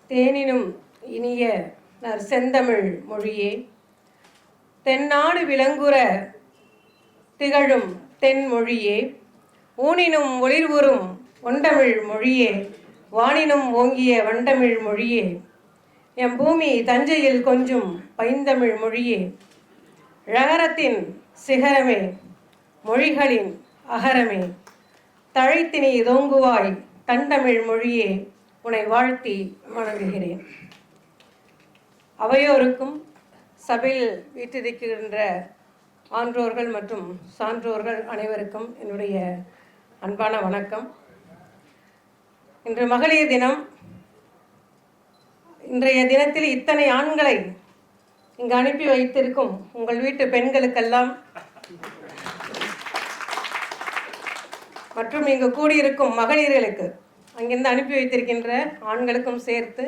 தேனினும் இனிய செந்தமிழ் மொழியே, தென்னாடு விளங்குற திகழும் தென்மொழியே, ஊனினும் ஒளிர்வுறும் ஒண்டமிழ் மொழியே, வானினும் ஓங்கிய வண்டமிழ் மொழியே, எம் பூமி தஞ்சையில் கொஞ்சும் பைந்தமிழ் மொழியே, ழகரத்தின் சிகரமே, மொழிகளின் அகரமே, தழைத்தினி தோங்குவாய் தண்டமிழ் மொழியே, உன்னை வாழ்த்தி வணங்குகிறேன். அவையோருக்கும் சபையில் வீற்றிருக்கின்ற ஆன்றோர்கள் மற்றும் சான்றோர்கள் அனைவருக்கும் என்னுடைய அன்பான வணக்கம். இன்று மகளிர் தினம். இன்றைய தினத்தில் இத்தனை ஆண்களை இங்கு அனுப்பி வைத்திருக்கும் உங்கள் வீட்டு பெண்களுக்கெல்லாம் மற்றும் இங்கு கூடியிருக்கும் மகளிர்களுக்கு, அங்கிருந்து அனுப்பி வைத்திருக்கின்ற ஆண்களுக்கும் சேர்த்து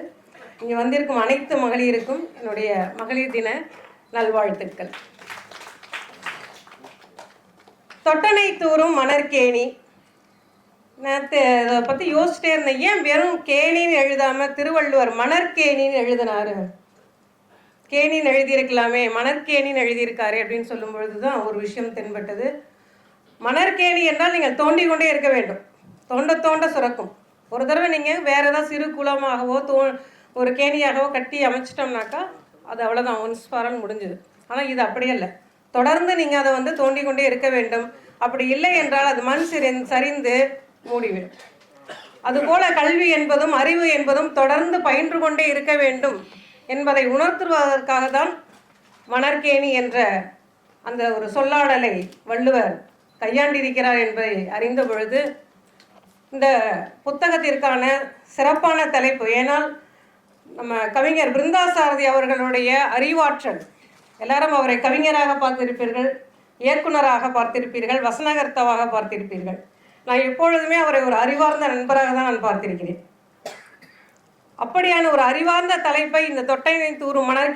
இங்கே வந்திருக்கும் அனைத்து மகளிருக்கும் என்னுடைய மகளிர் தின நல்வாழ்த்துக்கள். தொட்டனை தூரும் மணற்கேணி. நான் அதை பற்றி யோசிச்சிட்டே இருந்தேன். ஏன் வெறும் கேணின்னு எழுதாமல் திருவள்ளுவர் மணற்கேணின்னு எழுதினாரு? கேணின்னு எழுதியிருக்கலாமே, மணற்கேணின்னு எழுதியிருக்காரு அப்படின்னு சொல்லும் பொழுது தான் ஒரு விஷயம் தென்பட்டது. மணற்கேணி என்றால் நீங்கள் தோண்டி கொண்டே இருக்க வேண்டும். தோண்ட தோண்ட சுரக்கும். ஒரு தடவை நீங்கள் வேறு ஏதாவது சிறு குளமாகவோ ஒரு கேணியாகவோ கட்டி அமைச்சிட்டோம்னாக்கா அது அவ்வளோதான், ஒன்ஸ் ஃபார் முடிஞ்சுது. ஆனால் இது அப்படியே இல்லை. தொடர்ந்து நீங்கள் அதை தோண்டி கொண்டே இருக்க வேண்டும். அப்படி இல்லை என்றால் அது மண் சரிந்து மூடிவிடும். அதுபோல கல்வி என்பதும் அறிவு என்பதும் தொடர்ந்து பயின்று கொண்டே இருக்க வேண்டும் என்பதை உணர்த்துவதற்காக தான் மணற்கேணி என்ற அந்த ஒரு சொல்லாடலை வள்ளுவர் கையாண்டிருக்கிறார் என்பதை அறிந்த பொழுது இந்த புத்தகத்திற்கான சிறப்பான தலைப்பு. ஏனால் நம்ம கவிஞர் பிருந்தாசாரதி அவர்களுடைய அறிவாற்றல், எல்லாரும் அவரை கவிஞராக பார்த்திருப்பீர்கள், இயக்குனராக பார்த்திருப்பீர்கள், வசனகர்த்தாவாக பார்த்திருப்பீர்கள். நான் எப்பொழுதுமே அவரை ஒரு அறிவார்ந்த நண்பராக தான் நான் பார்த்திருக்கிறேன். அப்படியான ஒரு அறிவார்ந்த தலைப்பை இந்த தொட்டனை தூரும் மணற்கேணி